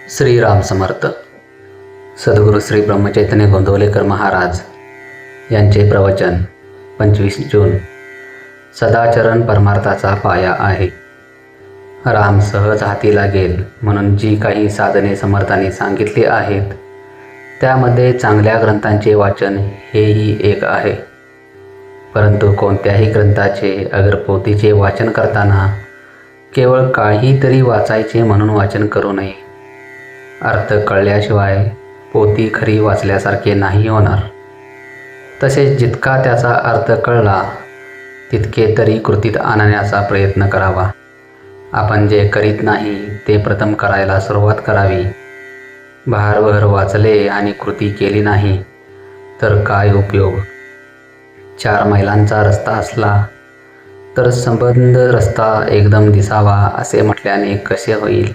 श्रीराम समर्थ. सद्गुरू श्री ब्रह्मचैतन्य गोंदवलेकर महाराज यांचे प्रवचन 25 जून. सदाचरण परमार्थाचा पाया आहे. राम सहज हाती लागेल म्हणून जी काही साधने समर्थांनी सांगितली आहेत त्यामध्ये चांगल्या ग्रंथांचे वाचन हेही एक आहे. परंतु कोणत्याही ग्रंथाचे अगर पोथीचे वाचन करताना केवळ काहीतरी वाचायचे म्हणून वाचन करू नये. अर्थ कळल्याशिवाय पोथी खरी वाचल्यासारखे नाही होणार. तसेच जितका त्याचा अर्थ कळला तितके तरी कृतीत आणण्याचा प्रयत्न करावा. आपण जे करीत नाही ते प्रथम करायला सुरुवात करावी. भारभर वाचले आणि कृती केली नाही तर काय उपयोग. 4 मैलांचा रस्ता असला तर संबंध रस्ता एकदम दिसावा असे म्हटल्याने कसे होईल.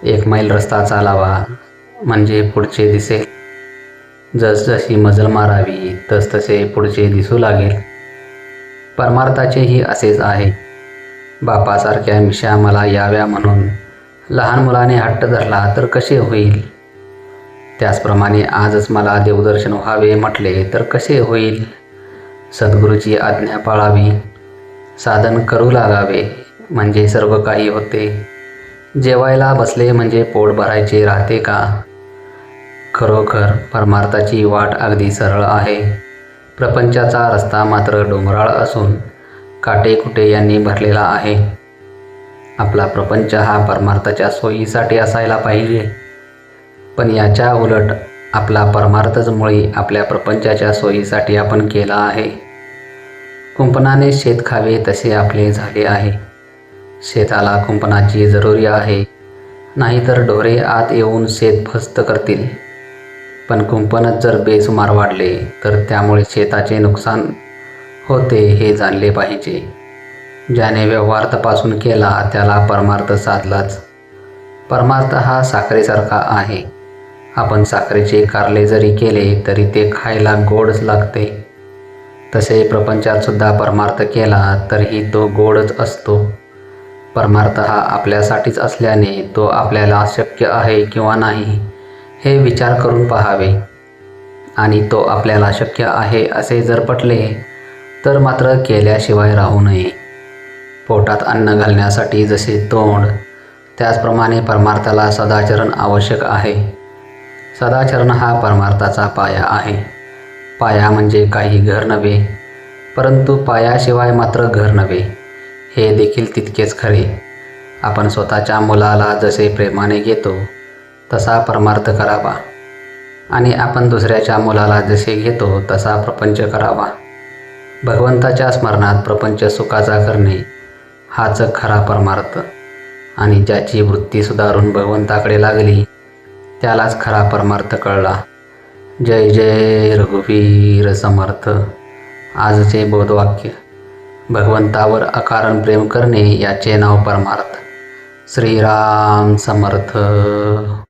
1 मैल रस्ता चालावा म्हणजे पुढचे दिसेल. जसजशी मजल मारावी तसतसे पुढचे दिसू लागेल. परमार्थाचेही असेच आहे. बापासारख्या मिशा मला याव्या म्हणून लहान मुलाने हट्ट धरला तर कसे होईल. त्याचप्रमाणे आजच मला देवदर्शन व्हावे म्हटले तर कसे होईल. सद्गुरूची आज्ञा पाळावी, साधन करू लागावे म्हणजे सर्व काही होते. जेवायला बसले म्हणजे पोट भरायचे राहते का. खरोखर परमार्थाची वाट अगदी सरळ आहे. प्रपंचाचा रस्ता मात्र डोंगराळ असून काटेकुटे यांनी भरलेला आहे. आपला प्रपंच हा परमार्थाच्या सोयीसाठी असायला पाहिजे, पण याच्या उलट आपला परमार्थच मुळी आपल्या प्रपंचाच्या सोयीसाठी आपण केला आहे. कुंपणाने शेत खावे तसे आपले झाले आहे. शेताला कुंपणाची जरुरी आहे, नाहीतर ढोरे आत येऊन शेत फस्त करतील. पण कुंपणच जर बेसुमार वाढले तर त्यामुळे शेताचे नुकसान होते हे जाणले पाहिजे. ज्याने व्यवहार तपासून केला त्याला परमार्थ साधलाच. परमार्थ हा साखरेसारखा आहे. आपण साखरेचे कारले जरी केले तरी ते खायला गोडच लागते. तसे प्रपंचात सुद्धा परमार्थ केला तरीही तो गोडच असतो. परमार्थ हा आपल्यासाठीच असल्याने तो आपल्याला शक्य आहे किंवा नाही हे विचार करून पाहावे. आणि तो आपल्याला शक्य आहे असे जर पटले तर मात्र केल्याशिवाय राहू नये. पोटात अन्न घालण्यासाठी जसे तोंड त्याचप्रमाणे परमार्थाला सदाचरण आवश्यक आहे. सदाचरण हा परमार्थाचा पाया आहे. पाया म्हणजे काही घर नव्हे, परंतु पायाशिवाय मात्र घर नव्हे हे देखील तितकेच खरे. आपण स्वतःच्या मुलाला जसे प्रेमाने घेतो तसा परमार्थ करावा आणि आपण दुसऱ्याच्या मुलाला जसे घेतो तसा प्रपंच करावा. भगवंताच्या स्मरणात प्रपंच सुखाचा करणे हाच खरा परमार्थ. आणि ज्याची वृत्ती सुधारून भगवंताकडे लागली त्यालाच खरा परमार्थ कळला. जय जय रघुवीर समर्थ. आजचे बोधवाक्य: भगवंतावर अकारण प्रेम करणे याचे नाव परमार्थ. श्रीराम समर्थ.